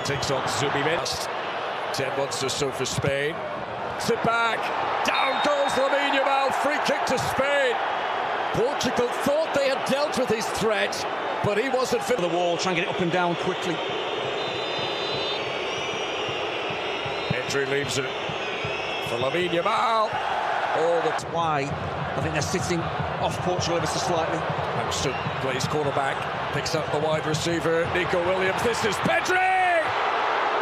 takes on Zubimest. 10 months or so for Spain. Sit back. Down goes Lamine Yamal. Free kick to Spain. Portugal thought they had dealt with his threat, but he wasn't fit. The wall, try and get it up and down quickly. Entry leaves it for Lamine Yamal. Oh, that's why I think they're sitting off Portugal ever so slightly. Youngster plays quarterback, picks up the wide receiver, Nico Williams. This is Pedri!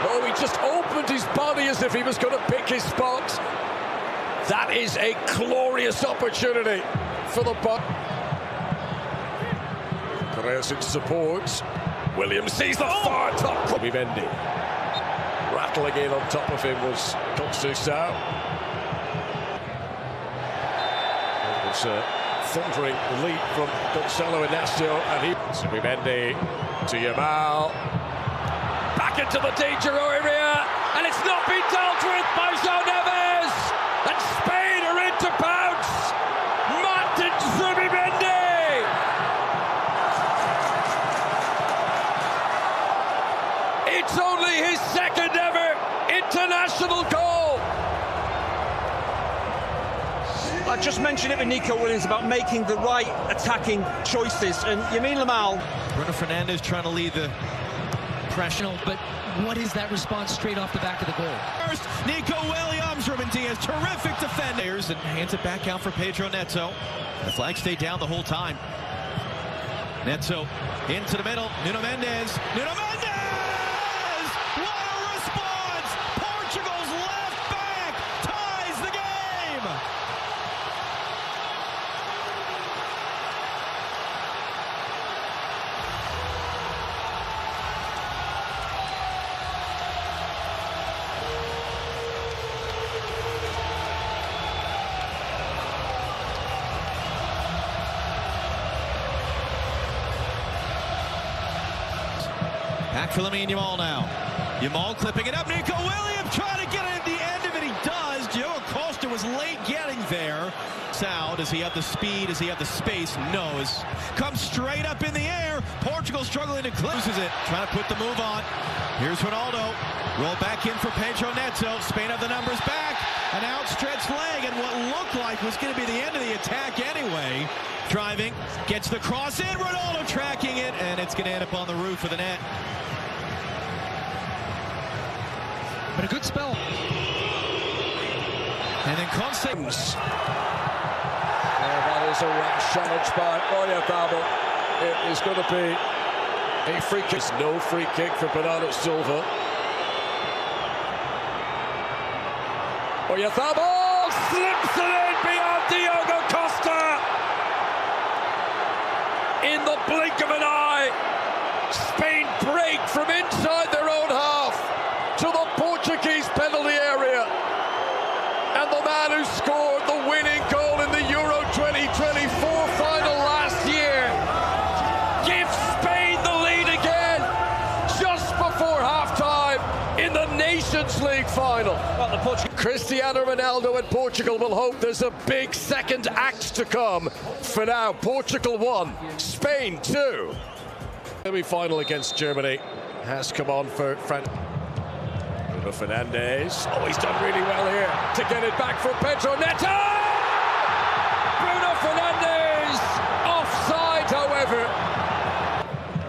Oh, he just opened his body as if he was going to pick his spot. That is a glorious opportunity for the Buck. Perez in support. Williams sees the far top. Vivendi. Rattling in on top of him was Conceição. It was a thundering leap from Gonzalo Inacio, and he... Vivendi to Yamal. Back into the danger area, and it's not been dealt with by João Neves, and Spain are in to bounce. Martin Zubimendi. It's only his second ever international goal. I just mentioned it with Nico Williams about making the right attacking choices, and Lamine Yamal. Bruno Fernandes trying to lead the pressure, but what is that response straight off the back of the goal? First, Nico Williams, Ruben Diaz, terrific defenders, and hands it back out for Pedro Neto. The flag stayed down the whole time. Neto into the middle, Nuno Mendes. What a response! Portugal's left back ties the game. Back for Lamine Yamal now. Yamal clipping it up. Nico Williams trying to get it at the end of it. He does. Diogo Costa was late getting there. Sao, does he have the speed? Does he have the space? No. Comes straight up in the air. Portugal struggling to closes it. Trying to put the move on. Here's Ronaldo. Roll back in for Pedro Neto. Spain have the numbers back. An outstretched leg, and what looked like was going to be the end of the attack anyway. Driving. Gets the cross in. Ronaldo tracking it, and it's going to end up on the roof of the net. But a good spell. And then Conceição. That is a rash challenge by Oyarzábal. It is going to be a free kick. No free kick for Bernardo Silva. Oyarzábal slips it in beyond Diogo Costa. In the blink of an eye, Spain break from inside their own half to the Portuguese penalty area, and the man who scored the winning goal in the Euro 2024 final last year gives Spain the lead again just before halftime in the Nations League final. Cristiano Ronaldo and Portugal will hope there's a big second act to come. For now, Portugal 1, Spain 2. Semi-final against Germany has come on for France. Bruno Fernandes. Oh, he's done really well here to get it back for Pedro Neto! Bruno Fernandes! Offside, however.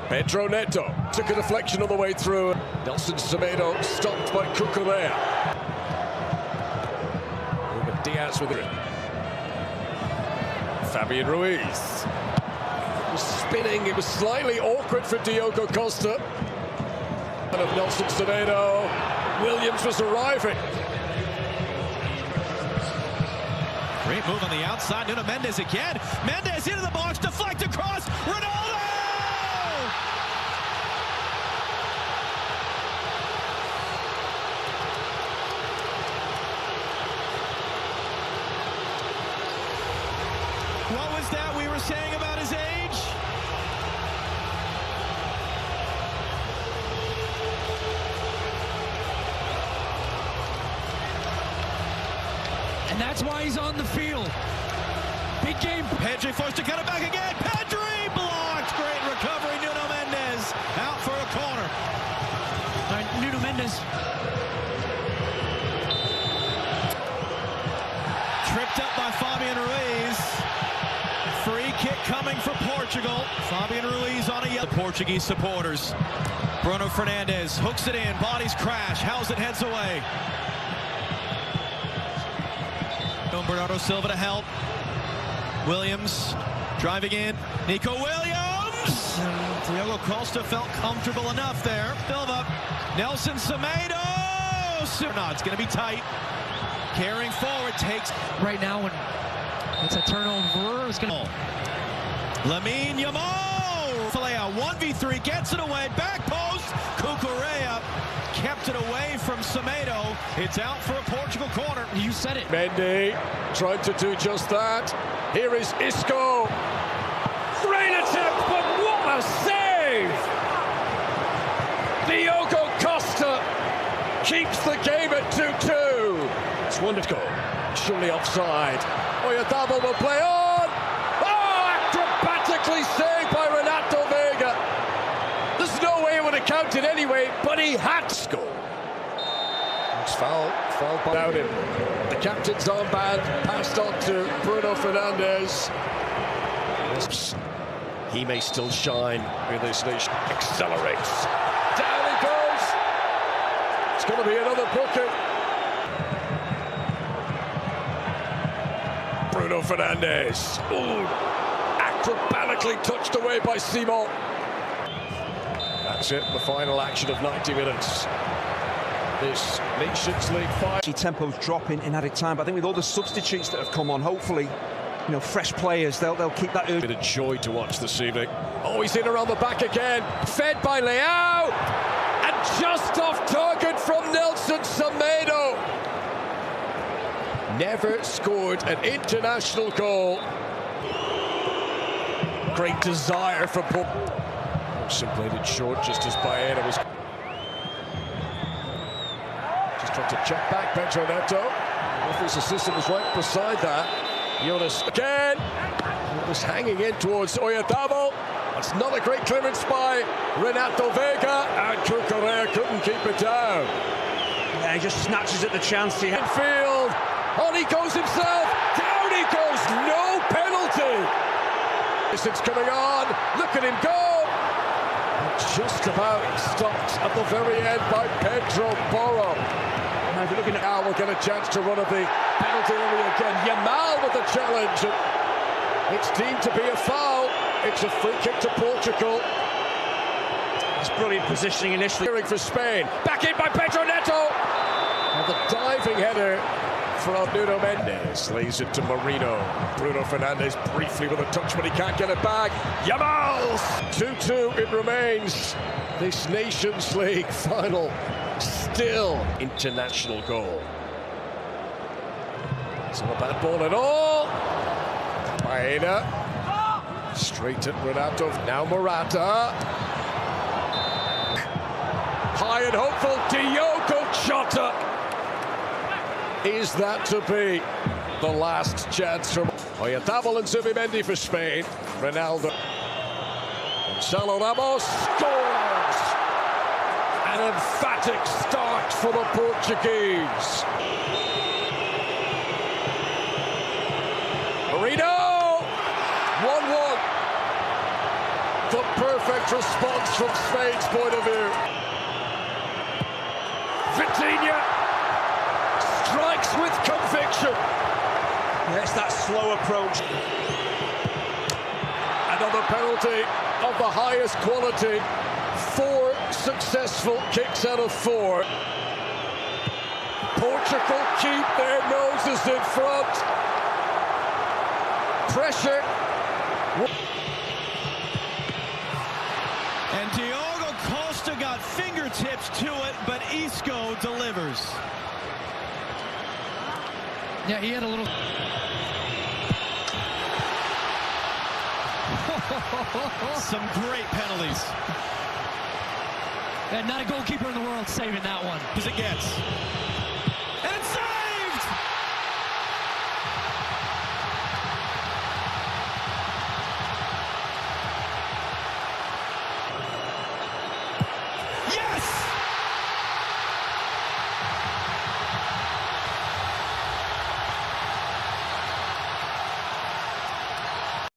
Pedro Neto took a deflection on the way through. Nelson Semedo stopped by Cucurella. Ruben Diaz with it. Fabian Ruiz. It was spinning, it was slightly awkward for Diogo Costa. And of Nelson Semedo. Williams was arriving. Great move on the outside. Nuno Mendes again. Mendes into the box, deflect across. Ronaldo! What was that we were saying about his age? And that's why he's on the field. Big game. Pedri forced to cut it back again. Pedri blocked. Great recovery. Nuno Mendes out for a corner. tripped up by Fabian Ruiz. Free kick coming for Portugal. Fabian Ruiz on a yellow. The Portuguese supporters. Bruno Fernandes hooks it in. Bodies crash. How's it heads away? Bernardo Silva to help. Williams driving in. Nico Williams. And Diogo Costa felt comfortable enough there. Silva. Nelson Semedo. No, it's going to be tight. Carrying forward takes. Right now when it's a turnover, it's going to... Lamine Yamal. Falea 1v3 gets it away. Back post. Cucurella kept it away from Semedo. It's out for a Portugal corner. You said it. Mendy tried to do just that. Here is Isco. Great attempt, but what a save! Diogo Costa keeps the game at 2-2. It's wonderful. Surely offside. Oyarzabal will play on. Oh, acrobatically saved by Renato Vega. There's no way it would have counted anyway, but he had to score. It's foul without him. The captain's armband passed on to Bruno Fernandes. He may still shine in this nation. Accelerates. Down he goes. It's going to be another booking. Bruno Fernandes. Ooh, acrobatically touched away by Simon. That's it, the final action of 90 minutes. This Nations League final. Tempo's dropping in added time, but I think with all the substitutes that have come on, hopefully, you know, fresh players, they'll keep that urge. Bit of joy to watch this evening. Oh, he's in around the back again. Fed by Leao. And just off target from Nelson Semedo. Never scored an international goal. Great desire for Portugal. Played it short just as Baena was just trying to check back. Pedro Neto. Referee's assistant was right beside that. Jonas again. Jonas hanging in towards Oyarzabal. That's not a great clearance by Renato Vega, and Cucurella couldn't keep it down. Yeah, he just snatches at the chance he had. Field. On he goes himself. Down he goes. No penalty. Distance coming on. Look at him go. Just about stopped at the very end by Pedro Porro. Now if you're looking at now, we'll get a chance to run at the penalty area again. Yamal with the challenge. It's deemed to be a foul. It's a free kick to Portugal. It's brilliant positioning initially. Hearing for Spain. Back in by Pedro Neto. And the diving header from Nuno Mendes. Lays it to Marino. Bruno Fernandes briefly with a touch, but he can't get it back. Yamal! 2-2 it remains. This Nations League final. Still international goal. It's not a bad ball at all. Baena. Straight at Renato. Now Morata. High and hopeful. Diogo Jota. Is that to be the last chance from Oyarzabal and Zubimendi for Spain? Ronaldo. Gonzalo Ramos scores! An emphatic start for the Portuguese. Marino! 1-1. The perfect response from Spain's point of view. Vitinha strikes with conviction. Yeah, it's that slow approach. Another penalty of the highest quality. 4 successful kicks out of 4. Portugal keep their noses in front. Pressure. And Diogo Costa got fingertips to it, but Isco delivers. Yeah, he had a little... Some great penalties. And not a goalkeeper in the world saving that one. As it gets.